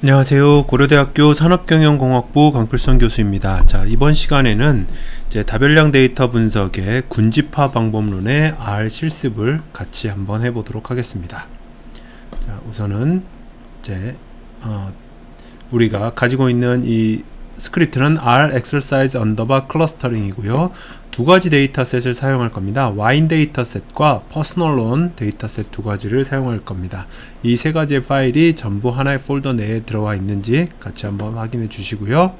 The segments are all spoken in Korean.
안녕하세요. 고려대학교 산업경영공학부 강필선 교수입니다. 자, 이번 시간에는 이제 다별량 데이터 분석의 군집화 방법론의 R 실습을 같이 한번 해보도록 하겠습니다. 자, 우선은 이제 우리가 가지고 있는 이 스크립트는 R exercise underbar clustering이고요. 두 가지 데이터셋을 사용할 겁니다. 와인 데이터셋과 퍼스널 론 데이터셋 두 가지를 사용할 겁니다. 이 세 가지의 파일이 전부 하나의 폴더 내에 들어와 있는지 같이 한번 확인해 주시고요.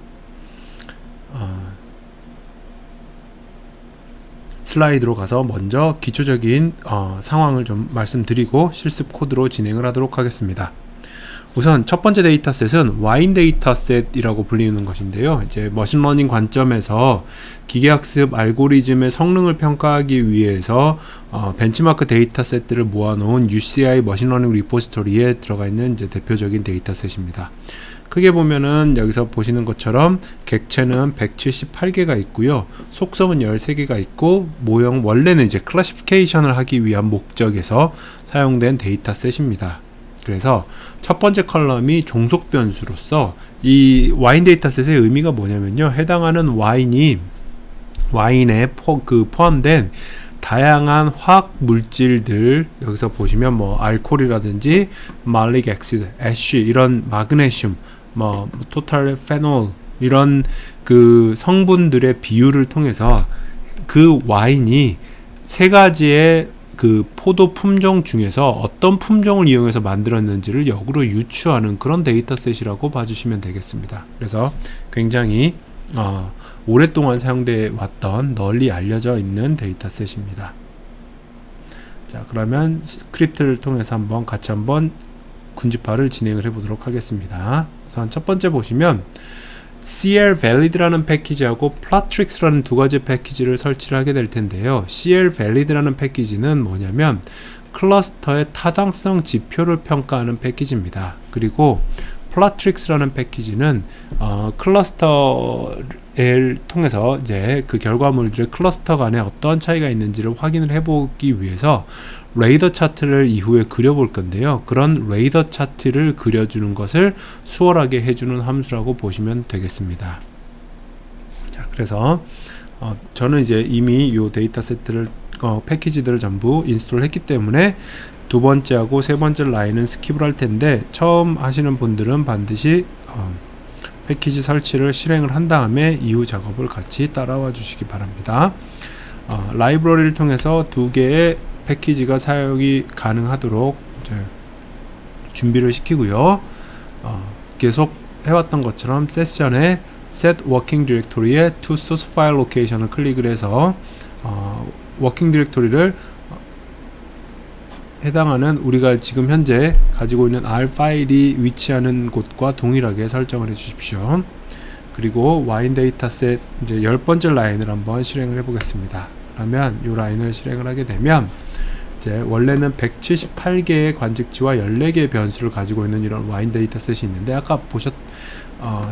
슬라이드로 가서 먼저 기초적인 상황을 좀 말씀드리고 실습 코드로 진행을 하도록 하겠습니다. 우선 첫 번째 데이터셋은 와인 데이터셋이라고 불리는 것인데요. 이제 머신러닝 관점에서 기계학습 알고리즘의 성능을 평가하기 위해서 벤치마크 데이터셋들을 모아놓은 UCI 머신러닝 리포지토리에 들어가 있는 이제 대표적인 데이터셋입니다. 크게 보면은 여기서 보시는 것처럼 객체는 178개가 있고요. 속성은 13개가 있고 모형 원래는 이제 클래시피케이션을 하기 위한 목적에서 사용된 데이터셋입니다. 그래서 첫 번째 컬럼이 종속 변수로서 이 와인 데이터셋의 의미가 뭐냐면요, 해당하는 와인에 포함된 다양한 화학 물질들, 여기서 보시면 뭐 알코올이라든지 말릭 엑시드, 애쉬, 이런 마그네슘, 뭐 토탈 페놀, 이런 그 성분들의 비율을 통해서 그 와인이 세 가지의 그 포도 품종 중에서 어떤 품종을 이용해서 만들었는지를 역으로 유추하는 그런 데이터셋이라고 봐주시면 되겠습니다. 그래서 굉장히 오랫동안 사용되어 왔던 널리 알려져 있는 데이터셋입니다. 자, 그러면 스크립트를 통해서 한번 같이 한번 군집화를 진행을 해 보도록 하겠습니다. 우선 첫 번째 보시면 CLValid라는 패키지하고 Plotrix라는 두 가지 패키지를 설치를 하게 될 텐데요. CLValid라는 패키지는 뭐냐면 클러스터의 타당성 지표를 평가하는 패키지입니다. 그리고 Plotrix라는 패키지는 클러스터를 통해서 이제 그 결과물들의 클러스터 간에 어떠한 차이가 있는지를 확인을 해보기 위해서 레이더 차트를 이후에 그려볼 건데요. 그런 레이더 차트를 그려주는 것을 수월하게 해주는 함수라고 보시면 되겠습니다. 자, 그래서 저는 이제 이미 이 데이터셋들을 패키지들을 전부 인스톨 했기 때문에 두 번째하고 세 번째 라인은 스킵을 할 텐데, 처음 하시는 분들은 반드시 패키지 설치를 실행을 한 다음에 이후 작업을 같이 따라와 주시기 바랍니다. 라이브러리를 통해서 두 개의 패키지가 사용이 가능하도록 이제 준비를 시키고요. 계속 해왔던 것처럼 세션에 set working directory의 to source file location을 클릭을 해서 working directory를 해당하는 우리가 지금 현재 가지고 있는 R 파일이 위치하는 곳과 동일하게 설정을 해 주십시오. 그리고 와인 데이터셋 이제 10번째 라인을 한번 실행을 해 보겠습니다. 그러면 이 라인을 실행을 하게 되면 이제 원래는 178개의 관직지와 14개의 변수를 가지고 있는 이런 와인 데이터셋이 있는데, 아까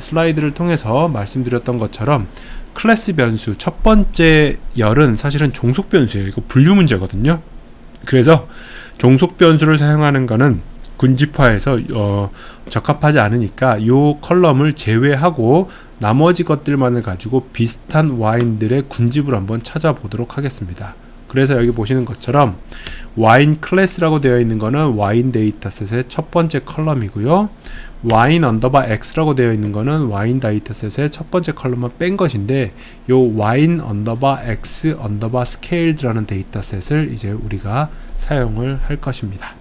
슬라이드를 통해서 말씀드렸던 것처럼 클래스 변수 첫 번째 열은 사실은 종속 변수예요. 이거 분류 문제거든요. 그래서 종속 변수를 사용하는 거는 군집화에서 적합하지 않으니까 이 컬럼을 제외하고 나머지 것들만을 가지고 비슷한 와인들의 군집을 한번 찾아보도록 하겠습니다. 그래서 여기 보시는 것처럼 와인 클래스라고 되어 있는 거는 와인 데이터셋의 첫 번째 컬럼이고요. 와인 언더바 X라고 되어 있는 거는 와인 데이터셋의 첫 번째 컬럼만 뺀 것인데, 요 와인 언더바 X 언더바 스케일드라는 데이터셋을 이제 우리가 사용을 할 것입니다.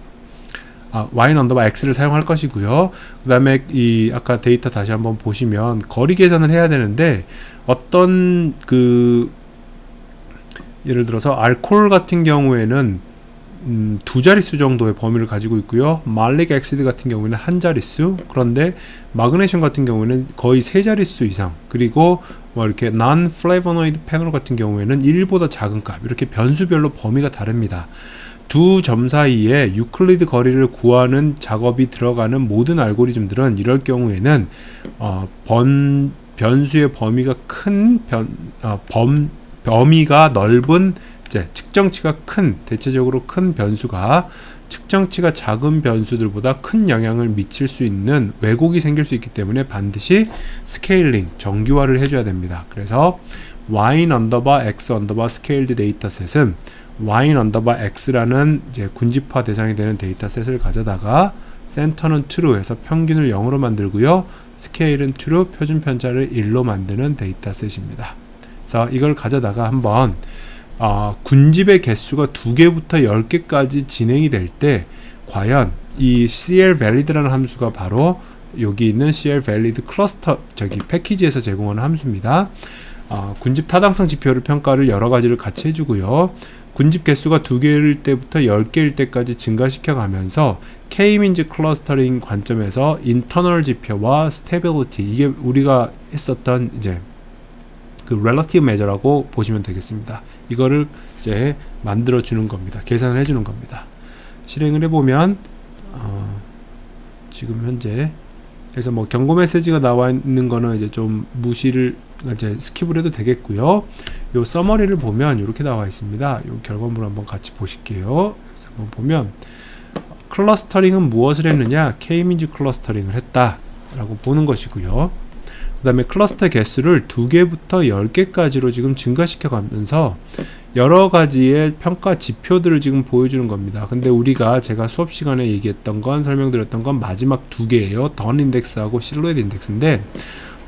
와인 언더바 X를 사용할 것이고요. 그 다음에 이 아까 데이터 다시 한번 보시면 거리 계산을 해야 되는데, 어떤 예를 들어서 알코올 같은 경우에는 두 자릿수 정도의 범위를 가지고 있고요. 말릭 엑시드 같은 경우에는 한 자릿수, 그런데 마그네슘 같은 경우에는 거의 세 자릿수 이상, 그리고 뭐 이렇게 non flavonoid 페놀 같은 경우에는 1보다 작은 값, 이렇게 변수별로 범위가 다릅니다. 두 점 사이에 유클리드 거리를 구하는 작업이 들어가는 모든 알고리즘들은 이럴 경우에는 변수의 범위가 큰 범위가 넓은 이제 측정치가 큰, 대체적으로 큰 변수가 측정치가 작은 변수들보다 큰 영향을 미칠 수 있는 왜곡이 생길 수 있기 때문에 반드시 스케일링, 정규화를 해줘야 됩니다. 그래서 wine_x_scaled 데이터셋은 wine_x라는 이제 군집화 대상이 되는 데이터셋을 가져다가 센터는 true 해서 평균을 0으로 만들고요. 스케일은 true, 표준 편차를 1로 만드는 데이터셋입니다. 그래서 이걸 가져다가 한번 군집의 개수가 2개부터 10개까지 진행이 될 때 과연 이 CLValid라는 함수가 바로 여기 있는 CLValid 클러스터 패키지에서 제공하는 함수입니다. 군집 타당성 지표를 평가를 여러 가지를 같이 해주고요. 군집 개수가 2개일 때부터 10개일 때까지 증가시켜 가면서 K-민즈 클러스터링 관점에서 인터널 지표와 스테빌리티, 이게 우리가 했었던 이제 그 relative measure라고 보시면 되겠습니다. 이거를 이제 만들어 주는 겁니다. 계산을 해 주는 겁니다. 실행을 해보면 지금 현재 그래서 뭐 경고 메시지가 나와 있는 거는 이제 좀 무시를 이제 스킵을 해도 되겠고요. 요 서머리를 보면 이렇게 나와 있습니다. 요 결과물을 한번 같이 보실게요. 그래서 한번 보면 클러스터링은 무엇을 했느냐? K-민즈 클러스터링을 했다 라고 보는 것이고요. 그 다음에 클러스터 개수를 2개부터 10개까지로 지금 증가시켜 가면서 여러 가지의 평가 지표들을 지금 보여주는 겁니다. 근데 우리가 제가 수업 시간에 얘기했던 건, 설명드렸던 건 마지막 2개예요. 던 인덱스하고 실루엣 인덱스인데,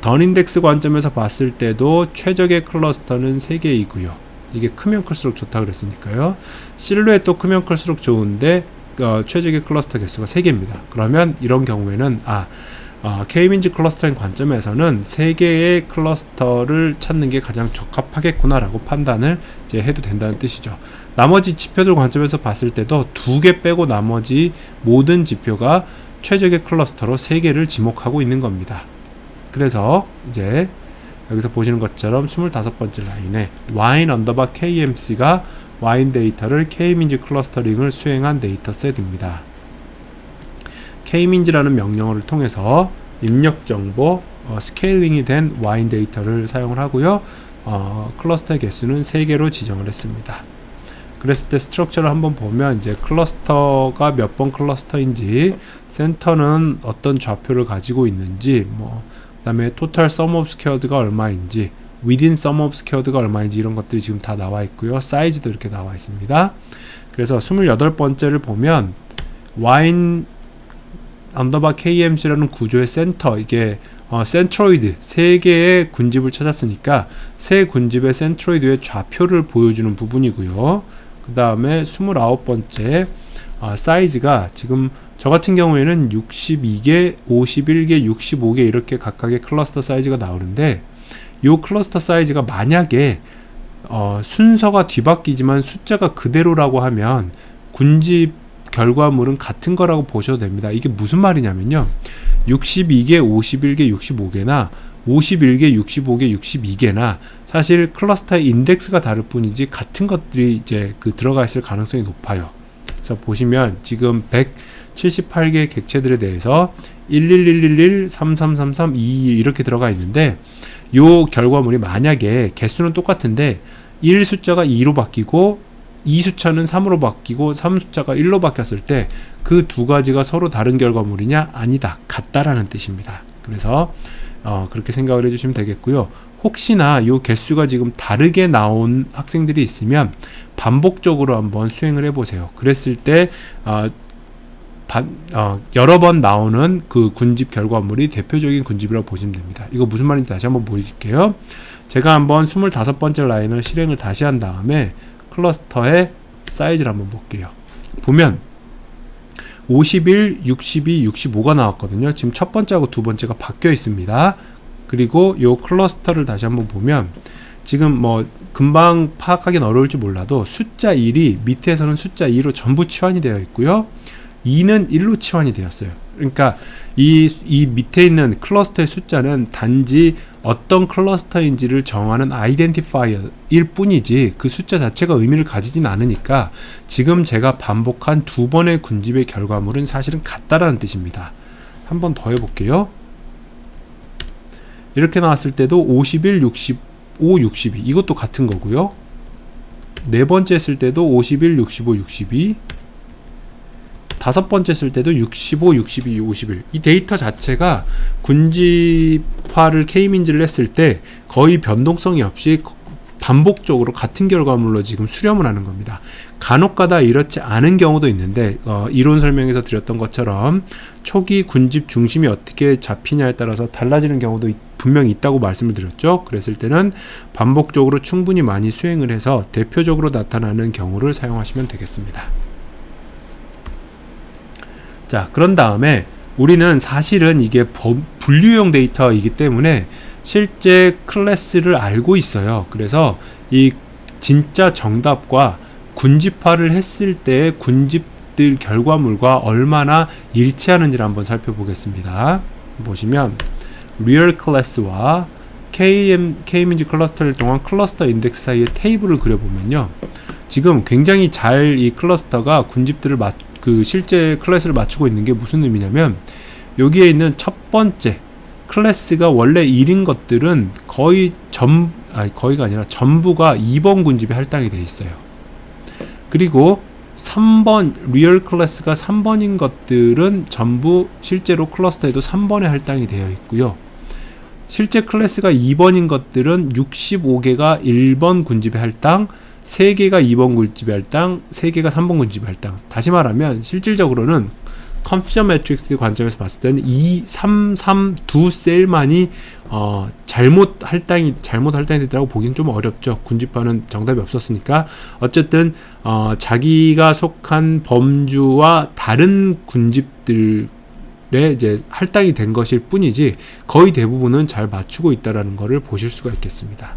던 인덱스 관점에서 봤을 때도 최적의 클러스터는 3개이고요. 이게 크면 클수록 좋다 그랬으니까요. 실루엣도 크면 클수록 좋은데 최적의 클러스터 개수가 3개입니다. 그러면 이런 경우에는 K-민즈 클러스터링 관점에서는 3개의 클러스터를 찾는 게 가장 적합하겠구나 라고 판단을 이제 해도 된다는 뜻이죠. 나머지 지표들 관점에서 봤을 때도 2개 빼고 나머지 모든 지표가 최적의 클러스터로 3개를 지목하고 있는 겁니다. 그래서 이제 여기서 보시는 것처럼 25번째 라인에 wine_KMC가 와인 데이터를 K-민즈 클러스터링을 수행한 데이터셋입니다. K-민즈라는 명령어를 통해서 입력 정보, 스케일링이 된 와인 데이터를 사용을 하고요. 클러스터의 개수는 3개로 지정을 했습니다. 그랬을 때 스트럭처를 한번 보면 이제 클러스터가 몇 번 클러스터인지, 센터는 어떤 좌표를 가지고 있는지, 그 다음에 토탈 sum of squared가 얼마인지, within sum of squared가 얼마인지 이런 것들이 지금 다 나와 있고요. 사이즈도 이렇게 나와 있습니다. 그래서 28번째를 보면 wine_KMC라는 구조의 센터, 이게 센트로이드 3개의 군집을 찾았으니까 세 군집의 센트로이드의 좌표를 보여주는 부분이고요. 그 다음에 29번째 사이즈가 지금 저 같은 경우에는 62개, 51개, 65개 이렇게 각각의 클러스터 사이즈가 나오는데, 이 클러스터 사이즈가 만약에 순서가 뒤바뀌지만 숫자가 그대로라고 하면 군집 결과물은 같은 거라고 보셔도 됩니다. 이게 무슨 말이냐면요, 62개, 51개, 65개나 51개, 65개, 62개나 사실 클러스터의 인덱스가 다를 뿐이지 같은 것들이 이제 들어가 있을 가능성이 높아요. 그래서 보시면 지금 178개 객체들에 대해서 11111, 3333, 22 이렇게 들어가 있는데, 요 결과물이 만약에 개수는 똑같은데 1 숫자가 2로 바뀌고 2 숫자는 3으로 바뀌고 3 숫자가 1로 바뀌었을 때 그 두 가지가 서로 다른 결과물이냐? 아니다, 같다라는 뜻입니다. 그래서 그렇게 생각을 해주시면 되겠고요. 혹시나 요 개수가 지금 다르게 나온 학생들이 있으면 반복적으로 한번 수행을 해보세요. 그랬을 때 여러 번 나오는 그 군집 결과물이 대표적인 군집이라고 보시면 됩니다. 이거 무슨 말인지 다시 한번 보여줄게요. 제가 한번 25번째 라인을 실행을 다시 한 다음에 클러스터의 사이즈를 한번 볼게요. 보면 51, 62, 65가 나왔거든요. 지금 첫 번째하고 두 번째가 바뀌어 있습니다. 그리고 요 클러스터를 다시 한번 보면 지금 금방 파악하기는 어려울지 몰라도 숫자 1이 밑에서는 숫자 2로 전부 치환이 되어 있고요. 2는 1로 치환이 되었어요. 그러니까 이 밑에 있는 클러스터의 숫자는 단지 어떤 클러스터인지를 정하는 아이덴티파이어일 뿐이지 그 숫자 자체가 의미를 가지진 않으니까 지금 제가 반복한 2번의 군집의 결과물은 사실은 같다라는 뜻입니다. 한 번 더 해볼게요. 이렇게 나왔을 때도 51, 65, 62 이것도 같은 거고요. 네 번째 했을 때도 51, 65, 62, 다섯 번째 쓸 때도 65, 62, 51. 이 데이터 자체가 군집화를 K민지를 했을 때 거의 변동성이 없이 반복적으로 같은 결과물로 지금 수렴을 하는 겁니다. 간혹가다 이렇지 않은 경우도 있는데 이론 설명에서 드렸던 것처럼 초기 군집 중심이 어떻게 잡히냐에 따라서 달라지는 경우도 분명히 있다고 말씀을 드렸죠. 그랬을 때는 반복적으로 충분히 많이 수행을 해서 대표적으로 나타나는 경우를 사용하시면 되겠습니다. 자, 그런 다음에 우리는 사실은 이게 분류형 데이터이기 때문에 실제 클래스를 알고 있어요. 그래서 이 진짜 정답과 군집화를 했을 때 군집들 결과물과 얼마나 일치하는지를 한번 살펴보겠습니다. 보시면 리얼 클래스와 K민지 클러스터를 동안 클러스터 인덱스 사이의 테이블을 그려보면요, 지금 굉장히 잘 이 클러스터가 군집들을 실제 클래스를 맞추고 있는 게 무슨 의미냐면, 여기에 있는 첫 번째 클래스가 원래 1인 것들은 거의가 아니라 전부가 2번 군집에 할당이 되어 있어요. 그리고 3번 리얼 클래스가 3번인 것들은 전부 실제로 클러스터에도 3번에 할당이 되어 있고요. 실제 클래스가 2번인 것들은 65개가 1번 군집에 할당, 3개가 2번 군집에 할당, 3개가 3번 군집에 할당. 다시 말하면 실질적으로는 컨퓨전 매트릭스 관점에서 봤을 때는 2, 3, 3 두 셀만이 잘못 할당이 됐다고 보기는 좀 어렵죠. 군집화는 정답이 없었으니까. 어쨌든 자기가 속한 범주와 다른 군집들에 이제 할당이 된 것일 뿐이지 거의 대부분은 잘 맞추고 있다라는 것을 보실 수가 있겠습니다.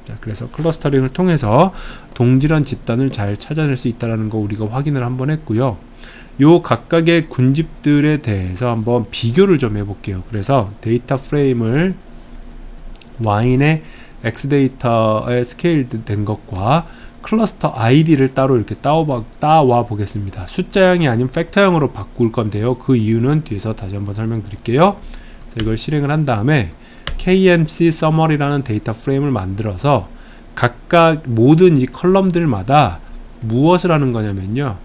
자, 그래서 클러스터링을 통해서 동질한 집단을 잘 찾아낼 수 있다는 거 우리가 확인을 한번 했고요. 요 각각의 군집들에 대해서 한번 비교를 좀 해볼게요. 그래서 데이터 프레임을 Y인의 X 데이터에 스케일 된 것과 클러스터 ID를 따로 이렇게 따와 보겠습니다. 숫자형이 아닌 팩터형으로 바꿀 건데요. 그 이유는 뒤에서 다시 한번 설명드릴게요. 이걸 실행을 한 다음에 KMC Summary라는 데이터 프레임을 만들어서 각각 모든 이 컬럼들마다 무엇을 하는 거냐면요,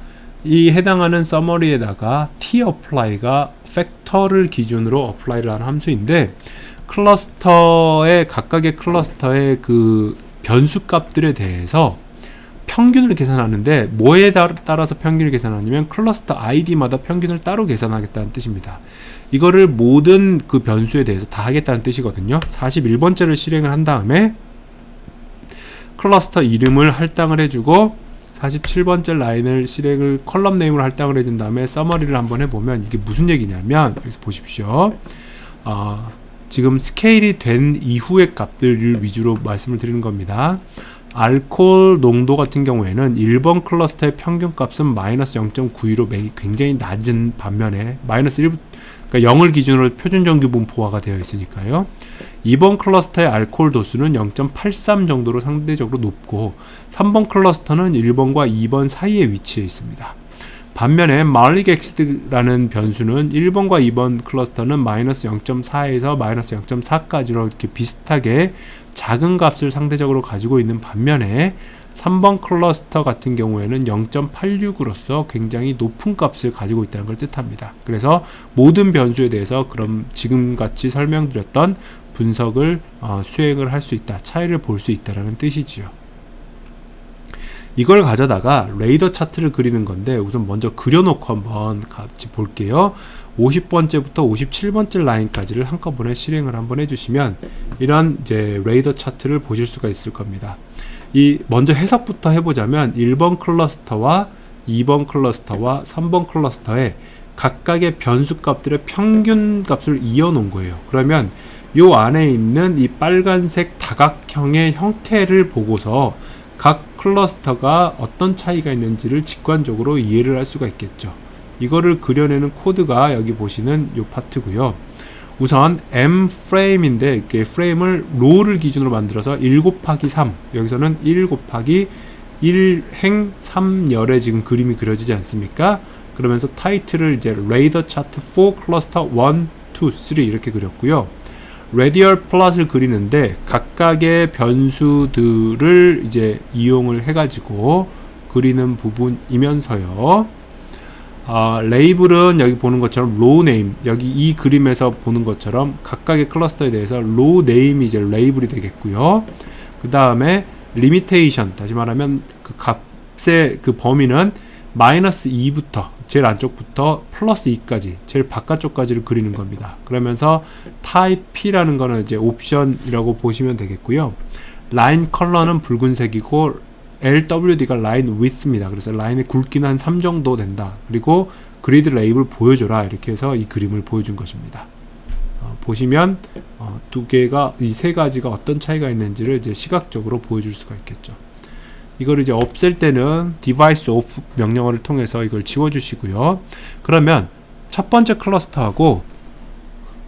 이 해당하는 서머리에다가 tapply가 팩터를 기준으로 apply를 하는 함수인데, 각각의 클러스터의 그 변수값들에 대해서 평균을 계산하는데, 뭐에 따라서 평균을 계산하냐면 클러스터 ID마다 평균을 따로 계산하겠다는 뜻입니다. 이거를 모든 그 변수에 대해서 다 하겠다는 뜻이거든요. 41번째를 실행을 한 다음에 클러스터 이름을 할당을 해주고 47번째 라인을 컬럼 네임으로 할당을 해준 다음에 서머리를 한번 해보면 이게 무슨 얘기냐면, 여기서 보십시오. 지금 스케일이 된 이후의 값들을 위주로 말씀을 드리는 겁니다. 알코올 농도 같은 경우에는 1번 클러스터의 평균값은 마이너스 0.92로 굉장히 낮은 반면에 마이너스 1, 그러니까 0을 기준으로 표준정규 분포화가 되어 있으니까요. 2번 클러스터의 알코올 도수는 0.83 정도로 상대적으로 높고, 3번 클러스터는 1번과 2번 사이에 위치해 있습니다. 반면에 말릭 엑시드라는 변수는 1번과 2번 클러스터는 마이너스 0.4에서 마이너스 0.4까지로 이렇게 비슷하게 작은 값을 상대적으로 가지고 있는 반면에 3번 클러스터 같은 경우에는 0.86으로서 굉장히 높은 값을 가지고 있다는 걸 뜻합니다. 그래서 모든 변수에 대해서 그럼 지금같이 설명드렸던 분석을 수행을 할 수 있다, 차이를 볼 수 있다는 뜻이지요. 이걸 가져다가 레이더 차트를 그리는 건데, 우선 먼저 그려놓고 한번 같이 볼게요. 50번째부터 57번째 라인까지를 한꺼번에 실행을 한번 해주시면 이런 이제 레이더 차트를 보실 수가 있을 겁니다. 먼저 해석부터 해보자면 1번 클러스터와 2번 클러스터와 3번 클러스터에 각각의 변수 값들의 평균 값을 이어놓은 거예요. 그러면 요 안에 있는 이 빨간색 다각형의 형태를 보고서 각 클러스터가 어떤 차이가 있는지를 직관적으로 이해를 할 수가 있겠죠. 이거를 그려내는 코드가 여기 보시는 요 파트고요. 우선 M 프레임인데, 이렇게 프레임을 로우를 기준으로 만들어서 1 곱하기 3, 여기서는 1 곱하기 1행 3열의 지금 그림이 그려지지 않습니까? 그러면서 타이틀을 이제 레이더 차트 4 클러스터 1, 2, 3 이렇게 그렸고요. 레디얼 플롯을 그리는데 각각의 변수들을 이제 이용을 해가지고 그리는 부분이면서요. 레이블은 여기 보는 것처럼 로우 네임, 여기 이 그림에서 보는 것처럼 각각의 클러스터에 대해서 로우 네임이 이제 레이블이 되겠고요. 그 다음에 리미테이션, 다시 말하면 그 값의 그 범위는 마이너스 2부터 제일 안쪽부터 플러스 2까지 제일 바깥쪽까지를 그리는 겁니다. 그러면서 타입 P라는 거는 이제 옵션이라고 보시면 되겠고요. 라인 컬러는 붉은색이고 LWD가 라인 위스입니다. 그래서 라인의 굵기는 한 3 정도 된다. 그리고 그리드 레이블 보여줘라, 이렇게 해서 이 그림을 보여준 것입니다. 보시면 두 개가, 이 세 가지가 어떤 차이가 있는지를 이제 시각적으로 보여줄 수가 있겠죠. 이걸 이제 없앨 때는 device off 명령어를 통해서 이걸 지워주시고요. 그러면 첫 번째 클러스터하고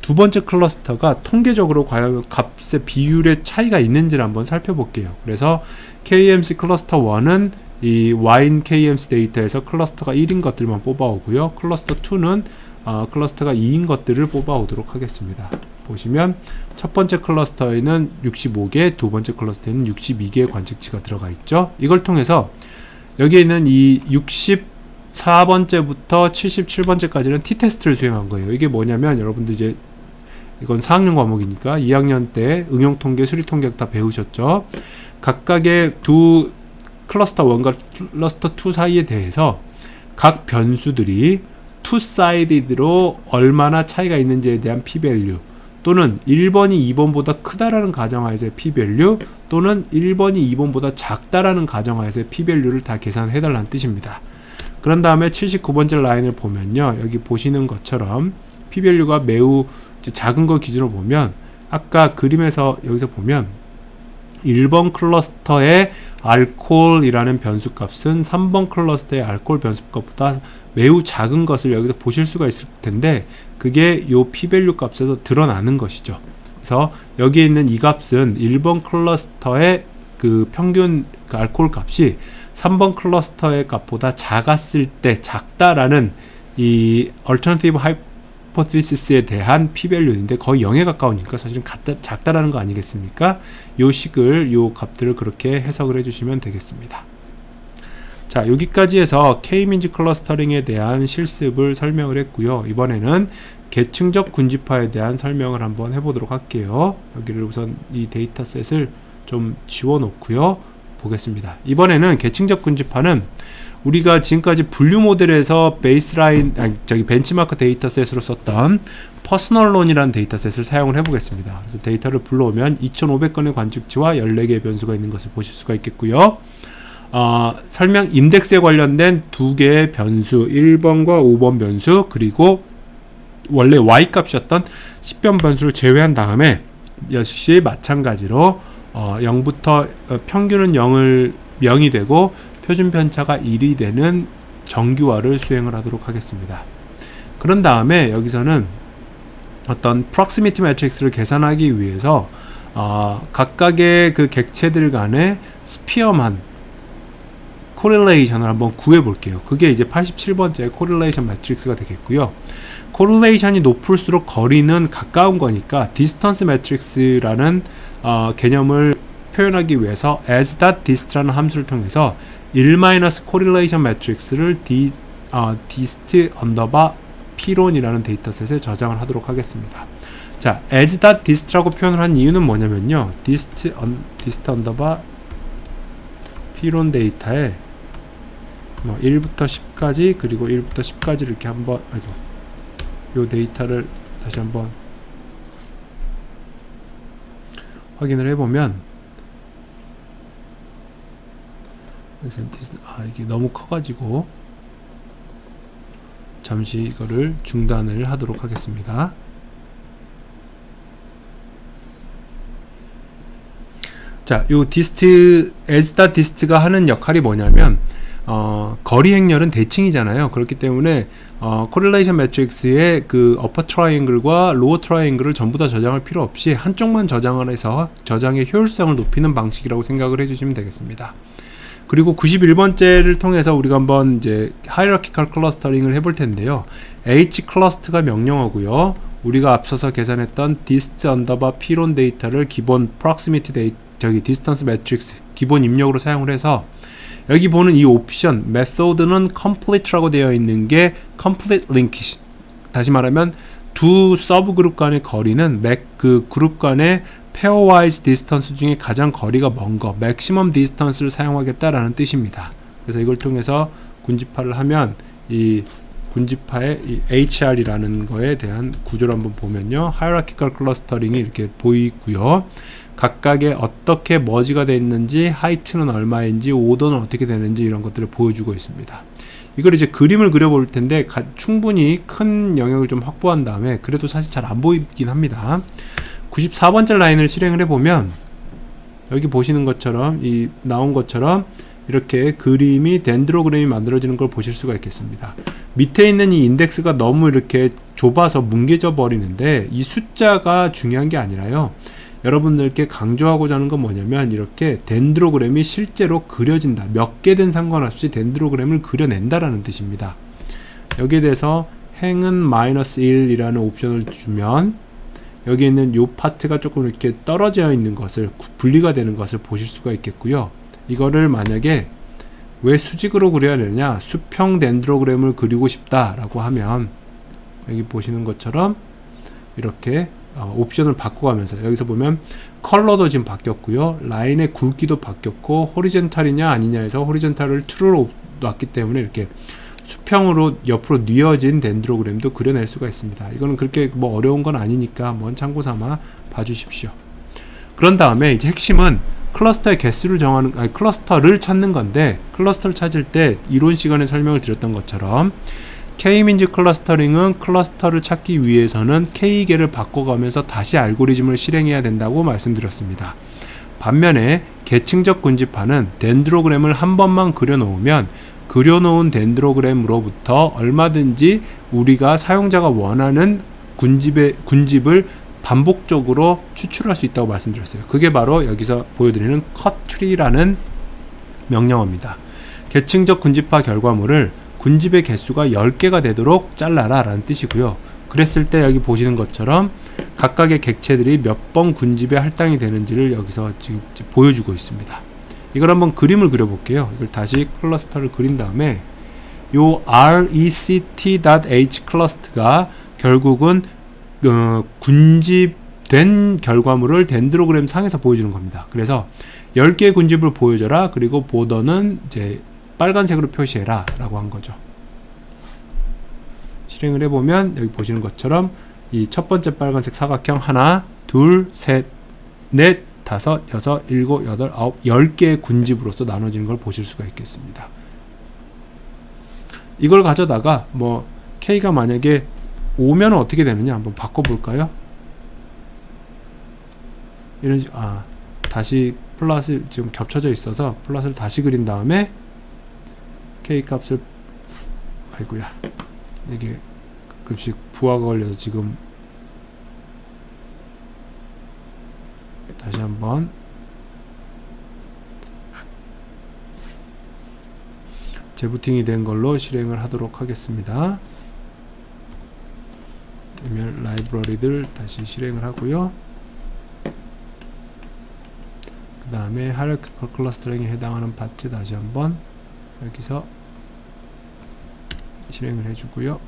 두 번째 클러스터가 통계적으로 과연 값의 비율의 차이가 있는지를 한번 살펴볼게요. 그래서 KMC 클러스터 1은 이 wine KMC 데이터에서 클러스터가 1인 것들만 뽑아오고요. 클러스터 2는 클러스터가 2인 것들을 뽑아오도록 하겠습니다. 보시면 첫 번째 클러스터에는 65개, 두 번째 클러스터에는 62개의 관측치가 들어가 있죠. 이걸 통해서 여기에 있는 이 64번째부터 77번째까지는 T테스트를 수행한 거예요. 이게 뭐냐면, 여러분들 이제 이건 4학년 과목이니까 2학년 때 응용통계, 수리통계학 다 배우셨죠. 각각의 두 클러스터 1과 클러스터 2 사이에 대해서 각 변수들이 투사이디드로 얼마나 차이가 있는지에 대한 p-밸류, 또는 1번이 2번보다 크다라는 가정하에서의 p-밸류, 또는 1번이 2번보다 작다라는 가정하에서의 p-밸류를 다 계산해 달라는 뜻입니다. 그런 다음에 79번째 라인을 보면요, 여기 보시는 것처럼 p-밸류가 매우 작은 거 기준으로 보면, 아까 그림에서 여기서 보면 1번 클러스터의 알코올이라는 변수값은 3번 클러스터의 알코올 변수값보다 매우 작은 것을 여기서 보실 수가 있을 텐데, 그게 요 p-밸류 값에서 드러나는 것이죠. 그래서 여기에 있는 이 값은 1번 클러스터의 그 평균 그 알코올 값이 3번 클러스터의 값보다 작았을 때 작다라는 이 alternative hypothesis에 대한 p-밸류인데, 거의 0에 가까우니까 사실은 작다라는 거 아니겠습니까? 요 식을, 요 값들을 그렇게 해석을 해주시면 되겠습니다. 자, 여기까지 해서 K-민지 클러스터링에 대한 실습을 설명을 했고요. 이번에는 계층적 군집화에 대한 설명을 한번 해보도록 할게요. 여기를 우선 이 데이터셋을 좀 지워놓고요. 보겠습니다. 이번에는 계층적 군집화는 우리가 지금까지 분류 모델에서 베이스라인, 벤치마크 데이터셋으로 썼던 퍼스널론이라는 데이터셋을 사용을 해보겠습니다. 그래서 데이터를 불러오면 2500건의 관측치와 14개의 변수가 있는 것을 보실 수가 있겠고요. 설명 인덱스에 관련된 두 개의 변수, 1번과 5번 변수, 그리고 원래 y 값이었던 10번 변수를 제외한 다음에 역시 마찬가지로 0부터 평균은 0이 되고 표준 편차가 1이 되는 정규화를 수행을 하도록 하겠습니다. 그런 다음에 여기서는 어떤 proximity matrix를 계산하기 위해서 각각의 그 객체들 간의 스피어만 코릴레이션을 한번 구해 볼게요. 그게 이제 87번째 코릴레이션 매트릭스가 되겠고요. 코릴레이션이 높을수록 거리는 가까운 거니까 디스턴스 매트릭스라는 개념을 표현하기 위해서 as.dist라는 함수를 통해서 1-코릴레이션 매트릭스를 dist 언더바 p론이라는 데이터셋에 저장을 하도록 하겠습니다. 자, as.dist라고 표현을 한 이유는 뭐냐면요, dist 언더바 p론 데이터에 1부터 10까지, 그리고 1부터 10까지 이렇게 한번, 요 데이터를 다시 한번 확인을 해보면, 이게 너무 커가지고 잠시 이거를 중단을 하도록 하겠습니다. 자, 요 디스트, as.dist가 하는 역할이 뭐냐면, 거리 행렬은 대칭이잖아요. 그렇기 때문에 코릴레이션 매트릭스의 그 어퍼 트라이앵글과 로어 트라이앵글을 전부 다 저장할 필요 없이 한쪽만 저장을 해서 저장의 효율성을 높이는 방식이라고 생각을 해주시면 되겠습니다. 그리고 91번째를 통해서 우리가 한번 이제 하이라키컬 클러스터링을 해볼 텐데요. H 클러스트가 명령어고요. 우리가 앞서서 계산했던 dist 언더바 p론 데이터를 기본 proximity 데이터, 디스턴스 매트릭스 기본 입력으로 사용을 해서 여기 보는 이 옵션 method는 complete라고 되어 있는 게 complete link, 다시 말하면 두 서브 그룹 간의 거리는 그 그룹 간의 pairwise distance 중에 가장 거리가 먼 거 maximum distance를 사용하겠다라는 뜻입니다. 그래서 이걸 통해서 군집화를 하면 이 군집화의 이 HR이라는 거에 대한 구조를 한번 보면요, hierarchical clustering이 이렇게 보이고요, 각각의 어떻게 머지가 되어 있는지, 하이트는 얼마인지, 오더는 어떻게 되는지 이런 것들을 보여주고 있습니다. 이걸 이제 그림을 그려볼 텐데 충분히 큰 영역을 좀 확보한 다음에 그래도 사실 잘 안 보이긴 합니다. 94번째 라인을 실행을 해보면 여기 보시는 것처럼 이 나온 것처럼 이렇게 그림이 덴드로그램이 만들어지는 걸 보실 수가 있겠습니다. 밑에 있는 이 인덱스가 너무 이렇게 좁아서 뭉개져 버리는데 이 숫자가 중요한 게 아니라요, 여러분들께 강조하고자 하는 건 뭐냐면 이렇게 덴드로그램이 실제로 그려진다, 몇 개든 상관없이 덴드로그램을 그려낸다라는 뜻입니다. 여기에 대해서 행은 -1이라는 옵션을 주면 여기 있는 이 파트가 조금 이렇게 떨어져 있는 것을, 분리가 되는 것을 보실 수가 있겠고요. 이거를 만약에 왜 수직으로 그려야 되느냐, 수평 덴드로그램을 그리고 싶다 라고 하면 여기 보시는 것처럼 이렇게 옵션을 바꿔가면서 여기서 보면 컬러도 지금 바뀌었고요, 라인의 굵기도 바뀌었고, 호리젠탈이냐 아니냐에서 호리젠탈을 true로 놨기 때문에 이렇게 수평으로 옆으로 뉘어진 덴드로그램도 그려낼 수가 있습니다. 이거는 그렇게 뭐 어려운 건 아니니까 한번 참고 삼아 봐주십시오. 그런 다음에 이제 핵심은 클러스터의 개수를 정하는, 클러스터를 찾는 건데, 클러스터를 찾을 때 이론 시간에 설명을 드렸던 것처럼 K-민즈 클러스터링은 클러스터를 찾기 위해서는 K개를 바꿔가면서 다시 알고리즘을 실행해야 된다고 말씀드렸습니다. 반면에 계층적 군집화는 덴드로그램을 한 번만 그려놓으면 그려놓은 덴드로그램으로부터 얼마든지 우리가 사용자가 원하는 군집을 반복적으로 추출할 수 있다고 말씀드렸어요. 그게 바로 여기서 보여드리는 컷트리라는 명령어입니다. 계층적 군집화 결과물을 군집의 개수가 10개가 되도록 잘라라 라는 뜻이고요. 그랬을 때 여기 보시는 것처럼 각각의 객체들이 몇 번 군집에 할당이 되는지를 여기서 지금 보여주고 있습니다. 이걸 한번 그림을 그려볼게요. 이걸 다시 클러스터를 그린 다음에 요 rect.h 클러스터가 결국은 군집된 결과물을 덴드로그램 상에서 보여주는 겁니다. 그래서 10개의 군집을 보여줘라, 그리고 보더는 이제 빨간색으로 표시해라 라고 한 거죠. 실행을 해보면 여기 보시는 것처럼 이 첫 번째 빨간색 사각형 하나, 둘, 셋, 넷, 다섯, 여섯, 일곱, 여덟, 아홉, 10개의 군집으로서 나눠지는 걸 보실 수가 있겠습니다. 이걸 가져다가 뭐 K가 만약에 5면 어떻게 되느냐 한번 바꿔볼까요? 이런 다시 플롯을 지금 겹쳐져 있어서 플롯을 다시 그린 다음에 K 값을, 아이고야, 이게 가끔씩 부하가 걸려서 지금 다시 한번 재부팅이 된 걸로 실행을 하도록 하겠습니다. 그러면 라이브러리들 다시 실행을 하고요. 그 다음에 hierarchical clustering에 해당하는 파트 다시 한번 여기서 실행을 해주고요.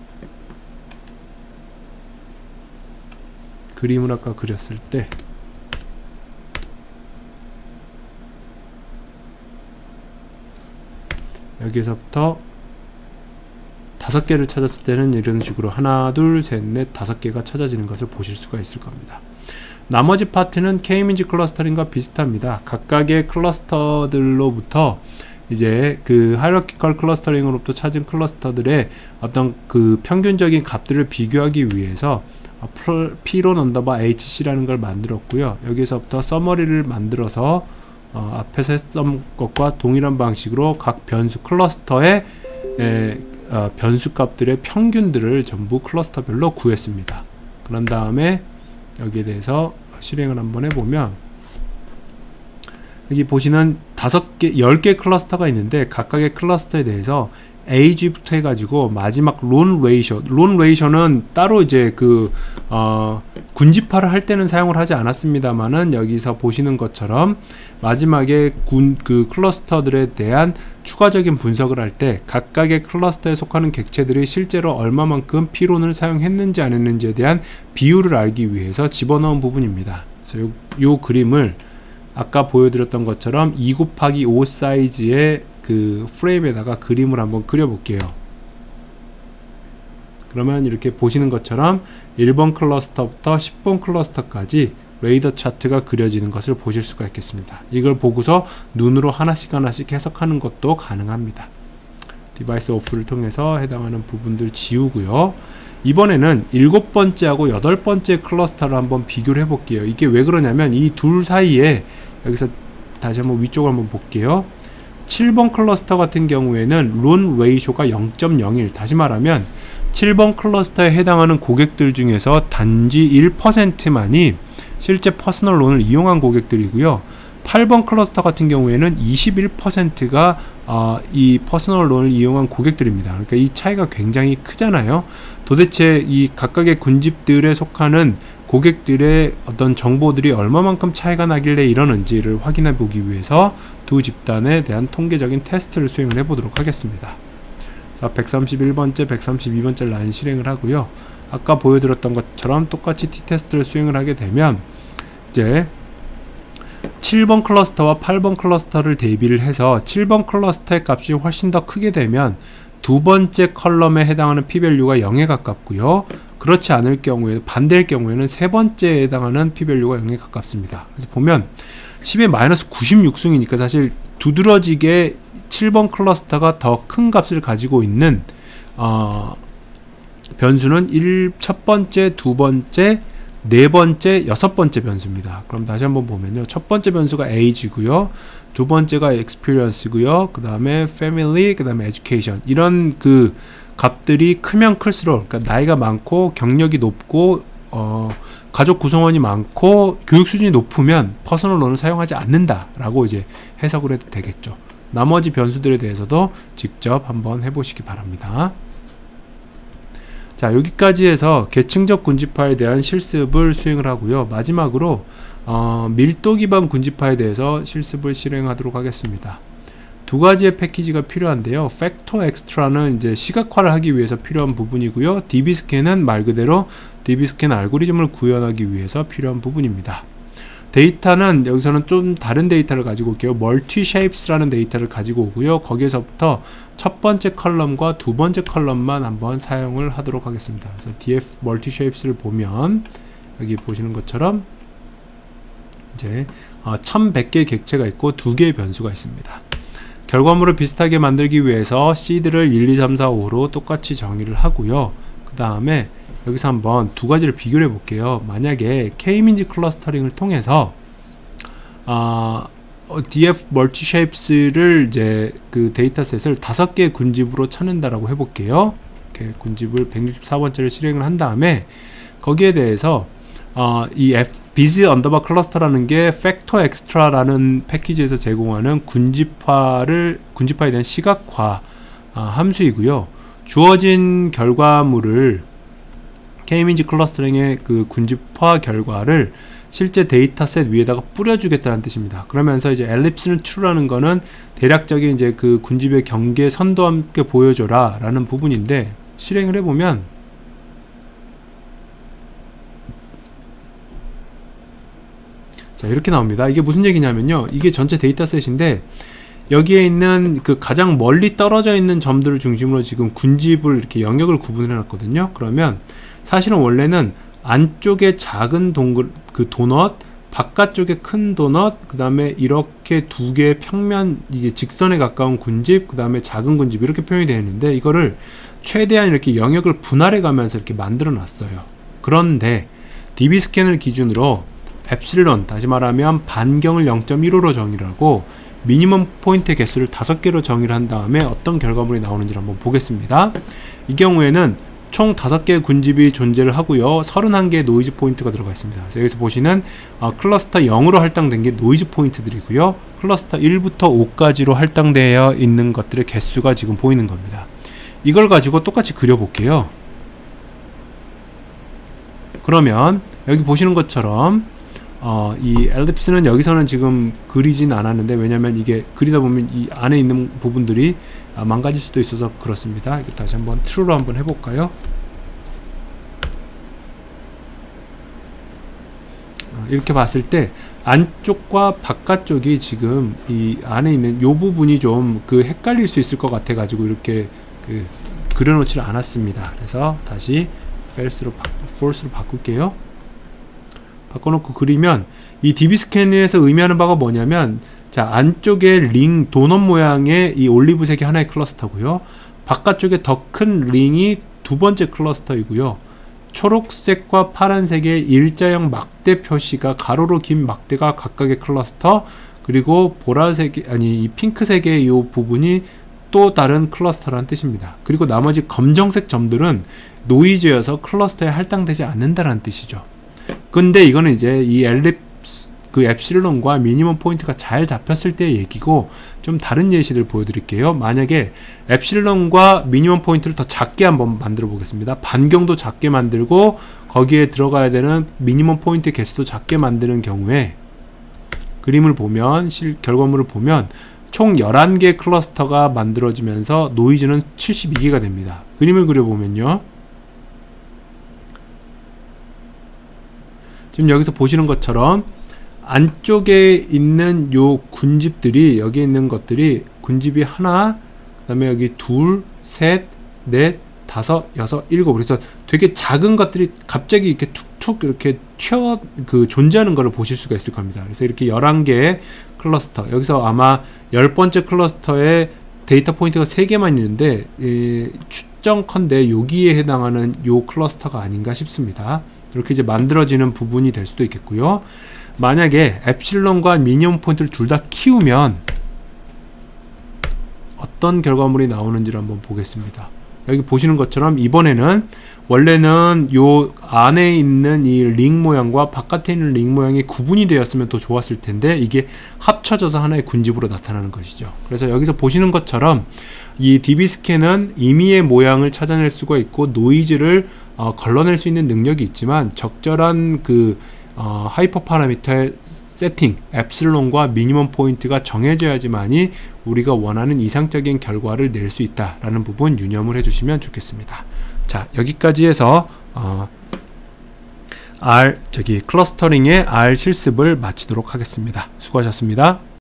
그림을 아까 그렸을 때 여기서부터 5개를 찾았을 때는 이런 식으로 하나, 둘, 셋, 넷, 5개가 찾아지는 것을 보실 수가 있을 겁니다. 나머지 파트는 K-민즈 클러스터링과 비슷합니다. 각각의 클러스터들로부터 이제 그 하이라키컬 클러스터링으로부터 찾은 클러스터들의 어떤 그 평균적인 값들을 비교하기 위해서 P로 언더바 HC라는 걸 만들었고요. 여기서부터 서머리를 만들어서 앞에서 했던 것과 동일한 방식으로 각 변수 클러스터의 변수 값들의 평균들을 전부 클러스터별로 구했습니다. 그런 다음에 여기에 대해서 실행을 한번 해보면 여기 보시는 10개 클러스터가 있는데 각각의 클러스터에 대해서 AG부터 해가지고 마지막 론 레이셔는 따로 이제 그 군집화를 할 때는 사용을 하지 않았습니다만은 여기서 보시는 것처럼 마지막에 그 클러스터들에 대한 추가적인 분석을 할 때 각각의 클러스터에 속하는 객체들이 실제로 얼마만큼 피론을 사용했는지 안 했는지에 대한 비율을 알기 위해서 집어넣은 부분입니다. 그래서 요 그림을 아까 보여드렸던 것처럼 2×5 사이즈의 그 프레임에다가 그림을 한번 그려볼게요. 그러면 이렇게 보시는 것처럼 1번 클러스터부터 10번 클러스터까지 레이더 차트가 그려지는 것을 보실 수가 있겠습니다. 이걸 보고서 눈으로 하나씩 해석하는 것도 가능합니다. 디바이스 오프를 통해서 해당하는 부분들 지우고요. 이번에는 7번째하고 8번째 클러스터를 한번 비교를 해볼게요. 이게 왜 그러냐면 이 둘 사이에 여기서 다시 한번 위쪽을 한번 볼게요. 7번 클러스터 같은 경우에는 론 레이쇼가 0.01, 다시 말하면 7번 클러스터에 해당하는 고객들 중에서 단지 1%만이 실제 퍼스널 론을 이용한 고객들이고요. 8번 클러스터 같은 경우에는 21%가 이 퍼스널 론을 이용한 고객들입니다. 그러니까 이 차이가 굉장히 크잖아요. 도대체 이 각각의 군집들에 속하는 고객들의 어떤 정보들이 얼마만큼 차이가 나길래 이러는지를 확인해 보기 위해서 두 집단에 대한 통계적인 테스트를 수행을 해 보도록 하겠습니다. 131번째, 132번째 라인 실행을 하고요. 아까 보여드렸던 것처럼 똑같이 t-테스트를 수행을 하게 되면 이제 7번 클러스터와 8번 클러스터를 대비를 해서 7번 클러스터의 값이 훨씬 더 크게 되면 두 번째 컬럼에 해당하는 p-밸류가 0에 가깝고요. 그렇지 않을 경우에, 반대일 경우에는 세 번째에 해당하는 p-밸류가 0에 가깝습니다. 그래서 보면 10의 마이너스 96승이니까 사실 두드러지게 7번 클러스터가 더 큰 값을 가지고 있는 변수는 첫 번째, 두 번째, 네 번째, 여섯 번째 변수입니다. 그럼 다시 한번 보면요. 첫 번째 변수가 age고요. 두 번째가 experience고요. 그 다음에 family, 그 다음에 education. 이런 그 값들이 크면 클수록, 그러니까 나이가 많고 경력이 높고 가족 구성원이 많고 교육 수준이 높으면 퍼스널 론을 사용하지 않는다라고 이제 해석을 해도 되겠죠. 나머지 변수들에 대해서도 직접 한번 해보시기 바랍니다. 자, 여기까지 해서 계층적 군집화에 대한 실습을 수행을 하고요. 마지막으로 밀도 기반 군집화에 대해서 실습을 실행하도록 하겠습니다. 두 가지의 패키지가 필요한데요. 팩터 엑스트라는 이제 시각화를 하기 위해서 필요한 부분이고요. db스캔은 말 그대로 db스캔 알고리즘을 구현하기 위해서 필요한 부분입니다. 데이터는 여기서는 좀 다른 데이터를 가지고 올게요. 멀티쉐입스라는 데이터를 가지고 오고요. 거기에서부터 첫 번째 컬럼과 두 번째 컬럼만 한번 사용을 하도록 하겠습니다. 그래서 df 멀티쉐입스를 보면 여기 보시는 것처럼 이제 1100개의 객체가 있고 2개의 변수가 있습니다. 결과물을 비슷하게 만들기 위해서 seed를 1, 2, 3, 4, 5로 똑같이 정의를 하고요. 그 다음에 여기서 한번 두 가지를 비교해 볼게요. 만약에 K-민지 클러스터링을 통해서 df 멀티쉐입스를 이제 그 데이터셋을 5개의 군집으로 찾는다라고 해볼게요. 이렇게 군집을 164번째를 실행을 한 다음에 거기에 대해서 이 biz 언더바 클러스터라는 게 팩터 엑스트라라는 패키지에서 제공하는 군집화에 대한 시각화 함수이고요. 주어진 결과물을 K-민지 클러스터링의 그 군집화 결과를 실제 데이터셋 위에다가 뿌려주겠다는 뜻입니다. 그러면서 이제 ellipse는 true라는 거는 대략적인 이제 그 군집의 경계 선도 함께 보여줘라 라는 부분인데 실행을 해보면 자, 이렇게 나옵니다. 이게 무슨 얘기냐면요. 이게 전체 데이터셋인데 여기에 있는 그 가장 멀리 떨어져 있는 점들을 중심으로 지금 군집을 이렇게 영역을 구분해 놨거든요. 그러면 사실은 원래는 안쪽에 작은 그 도넛, 바깥쪽에 큰 도넛, 그 다음에 이렇게 두 개의 평면, 이게 직선에 가까운 군집, 그 다음에 작은 군집, 이렇게 표현이 되어 있는데, 이거를 최대한 이렇게 영역을 분할해 가면서 이렇게 만들어 놨어요. 그런데, db 스캔을 기준으로, 엡실론, 다시 말하면 반경을 0.15로 정의를 하고, 미니멈 포인트의 개수를 5개로 정의를 한 다음에 어떤 결과물이 나오는지를 한번 보겠습니다. 이 경우에는 총 5개의 군집이 존재를 하고요. 31개의 노이즈 포인트가 들어가 있습니다. 그래서 여기서 보시는 클러스터 0으로 할당된 게 노이즈 포인트들이고요. 클러스터 1부터 5까지로 할당되어 있는 것들의 개수가 지금 보이는 겁니다. 이걸 가지고 똑같이 그려볼게요. 그러면 여기 보시는 것처럼 이 엘립스는 여기서는 지금 그리진 않았는데, 왜냐면 이게 그리다 보면 이 안에 있는 부분들이 망가질 수도 있어서 그렇습니다. 이거 다시 한번 true로 한번 해볼까요? 이렇게 봤을 때 안쪽과 바깥쪽이 지금 이 안에 있는 요 부분이 좀 헷갈릴 수 있을 것 같아 가지고 이렇게 그려놓지를 않았습니다. 그래서 다시 false로 바꿀게요. 바꿔놓고 그리면 이 db스캔에서 의미하는 바가 뭐냐면, 자, 안쪽에 링 도넛 모양의 이 올리브색이 하나의 클러스터고요, 바깥쪽에 더 큰 링이 두 번째 클러스터이고요, 초록색과 파란색의 일자형 막대 표시가 가로로 긴 막대가 각각의 클러스터, 그리고 보라색 이 핑크색의 이 부분이 또 다른 클러스터라는 뜻입니다. 그리고 나머지 검정색 점들은 노이즈여서 클러스터에 할당되지 않는다라는 뜻이죠. 근데 이거는 이제 이 엡실론과 미니멈 포인트가 잘 잡혔을 때의 얘기고, 좀 다른 예시를 보여드릴게요. 만약에 엡실론과 미니멈 포인트를 더 작게 한번 만들어 보겠습니다. 반경도 작게 만들고 거기에 들어가야 되는 미니멈 포인트 개수도 작게 만드는 경우에 그림을 보면, 결과물을 보면 총 11개의 클러스터가 만들어지면서 노이즈는 72개가 됩니다. 그림을 그려보면요, 지금 여기서 보시는 것처럼 안쪽에 있는 요 군집들이, 여기 있는 것들이 군집이 하나, 그 다음에 여기 둘, 셋, 넷, 다섯, 여섯, 일곱, 그래서 되게 작은 것들이 갑자기 이렇게 툭툭 이렇게 존재하는 것을 보실 수가 있을 겁니다. 그래서 이렇게 11개의 클러스터, 여기서 아마 10번째 클러스터에 데이터 포인트가 3개만 있는데, 추정컨대 여기에 해당하는 요 클러스터가 아닌가 싶습니다. 이렇게 이제 만들어지는 부분이 될 수도 있겠고요. 만약에 엡실론과 미니멈 포인트를 둘 다 키우면 어떤 결과물이 나오는지를 한번 보겠습니다. 여기 보시는 것처럼 이번에는 원래는 요 안에 있는 이 링 모양과 바깥에 있는 링 모양이 구분이 되었으면 더 좋았을 텐데, 이게 합쳐져서 하나의 군집으로 나타나는 것이죠. 그래서 여기서 보시는 것처럼 이 db스캔은 임의의 모양을 찾아낼 수가 있고 노이즈를 걸러낼 수 있는 능력이 있지만, 적절한 하이퍼 파라미터의 세팅, 엡실론과 미니멈 포인트가 정해져야지만이 우리가 원하는 이상적인 결과를 낼 수 있다라는 부분 유념을 해주시면 좋겠습니다. 자, 여기까지 해서 클러스터링의 R 실습을 마치도록 하겠습니다. 수고하셨습니다.